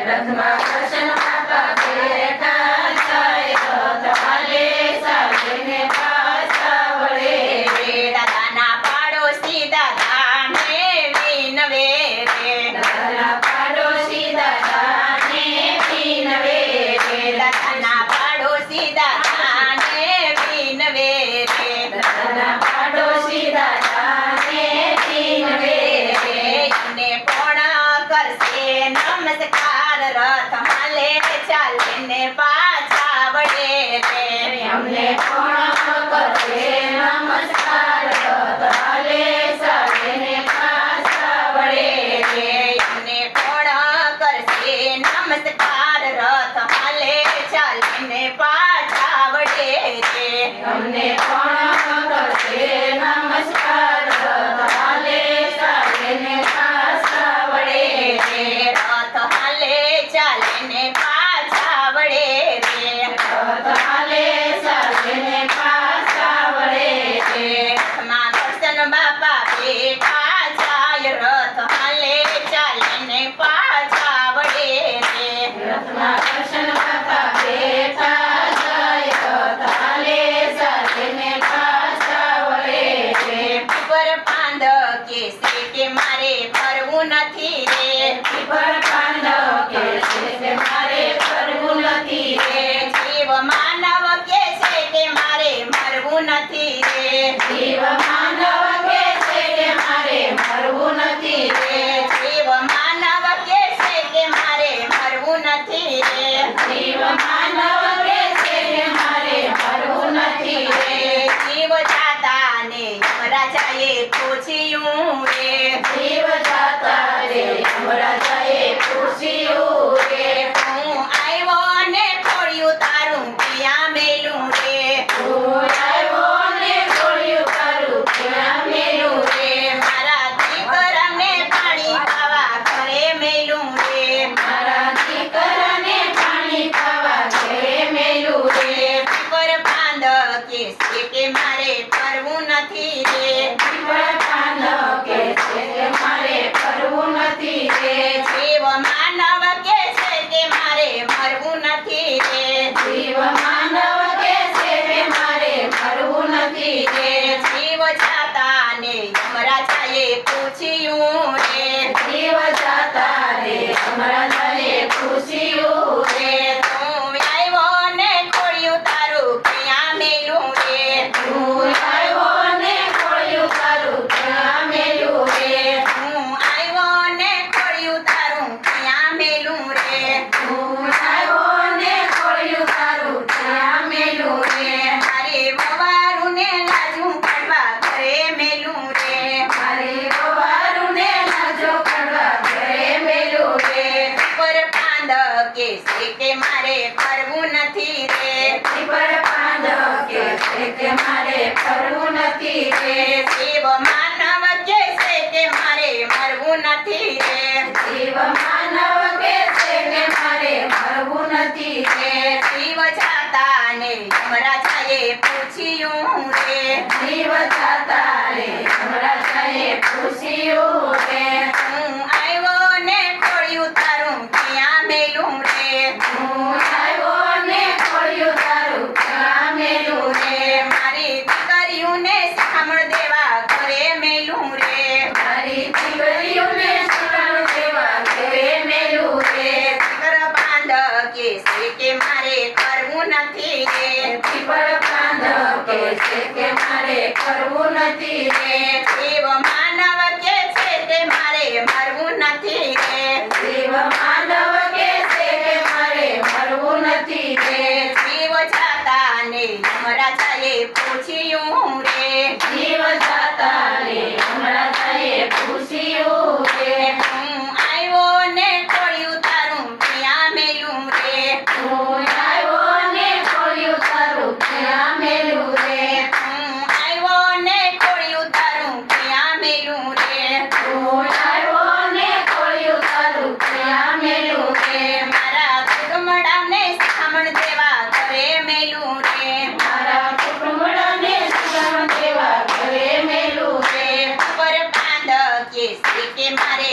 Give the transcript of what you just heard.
રથમાં કૃષ્ણ બાપા બેઠા જાય, રથ હાલે ચાલીને પાછા વળે રે. દાદાના પાડોશી દાદાને વિનવે રે. દાદાના પાડોશી દાદાને વિનવે રે. દાદાના પાડોશી દાદાને વિનવે રે. દાદાના પાડોશી દાદાને વિનવે રે. એમને કોણ કરશે નમસ્કાર, રથ હાલે ચાલીને પાછા વળે રે. અમને કોણ કરશે નમસ્કાર, રથ હાલે ચાલીને પાછા વળે રે. એમને કોણ કરશે નમસ્કાર, રથ હાલે ચાલીને પાછા વળે રે. અમને કોણ કરશે નમસ્કાર, રથ હાલે ચાલીને પાછા વળે રે. રથ હાલે ચાલીને પાછા વળે રે. રથ હાલે ચાલીને પાછા વળે રે. રથમાં કૃષ્ણ બાપા બેઠા જાય, રથ હાલે ચાલીને પાછા વળે રે. રથમાં કૃષ્ણ બાપા બેઠા જાય, રથ હાલે ચાલીને પાછા વળે રે. પર પાંદ કેસે કે મારે ફરવું નથી રે. પીપર પાંડવ કહેશે કે મારે ફરવું નથી રે. જીવ માનવ કેસે કે મારે મરવું નથી રે. જીવ માનવ કહેશે કે મારે મરવું નથી રે. જીવ માનવ કેસે કે મારે મરવું નથી રે. જીવ માનવ કહેશે કે મારે મરવું નથી રે. જીવ જાતા ને રાજાએ પૂછ્યું રે. જીવ જાતા રે યમરાજાએ પૂછ્યું રે. હું આવ્યો ને ખોળ્યું તારું ક્યાં મેલું રે. તું આવ્યો ને ખોળ્યું તારું ક્યાં મેલું રે. મારા દીકરાને પાણી ખાવા ઘરે મેલું રે. મારા દીકરાને પાણી ખાવા ઘરે મેલું રે. પર પાંદ કેસે કે મારે ફરવું નથી રે. પીપળ પાંડવ કહેશે કે મારે ફરવું નથી રે. જીવ માનવ કેસે કે મારે મરવું નથી રે. જીવ માનવ કહેશે કે મારે મરવું નથી રે. જીવ જાતા ને યમરાજાએ પૂછ્યું રે. જીવ જાતા રે યમરાજાએ પૂછ્યું રે. તું આવ્યો ને ખોળ્યું તારું ક્યાં મેલું રે. તું આવ્યો ને ખોળ્યું તારું ક્યાં મેલું રે. હું આવ્યો ને ખોળ્યું તારું ક્યાં મેલું રે. તું આવ્યો ને ખોળ્યું તારું ક્યાં મેલું રે. મારે વવારું ને લાજું કાઢવા ઘરે મેલું રે. મારી ગવારુને લાજો કાઢવા ઘરે મેલું રે. પર પાંદ કેસે કે મારે ફરવું નથી રે. પીપળ પાંડવ કહેશે કે મારે ફરવું નથી રે. જીવ માનવ કેસે કે મારે મરવું નથી રે. જીવ માનવ કહેશે કે મારે મરવું નથી રે. જીવ જાતા ને યમરાજાએ પૂછ્યું રે. જીવ જાતા રે યમરાજાએ પૂછ્યું રે. હું આવ્યો ને ખોળ્યું તારું ક્યાં મેલું રે. હું આવ્યો ને ખોળ્યું તારું ક્યાં મેલું રે. મારી દીકરીઓને સાંભળ દેવા ઘરે મેલું રે. મારી દીકરીઓને શરણ દેવા ઘરે મેલું રે. પર પાંદ કેસે કે મારે કરવું નથી રે. પીપળ પાંડવ કહેશે કે મારે કરવું નથી રે. જીવ માનવ કેસે કે મારે મરવું નથી રે. જીવ માનવ કહેશે કે મારે મરવું નથી રે. જીવ જાતા ને યમરાજાએ પૂછ્યું રે. જીવ જાતા રે યમરાજાએ પૂછ્યું રે. હું આવ્યો ને ખોળ્યું તારું ક્યાં મેલું રે. તું આવ્યો ને ખોળ્યું તારું ક્યાં મેલું રે. હું આવ્યો ને ખોળ્યું તારું ક્યાં મેલું રે. તું આવ્યો ને ખોળ્યું તારું ક્યાં મેલું રે. મારા કુટુંબડાને સાંભળ દેવા ઘરે મેલું રે. મારા કુટુંબડાને શરણ દેવા ઘરે મેલું રે. પર પાંદ કેસે કે મારે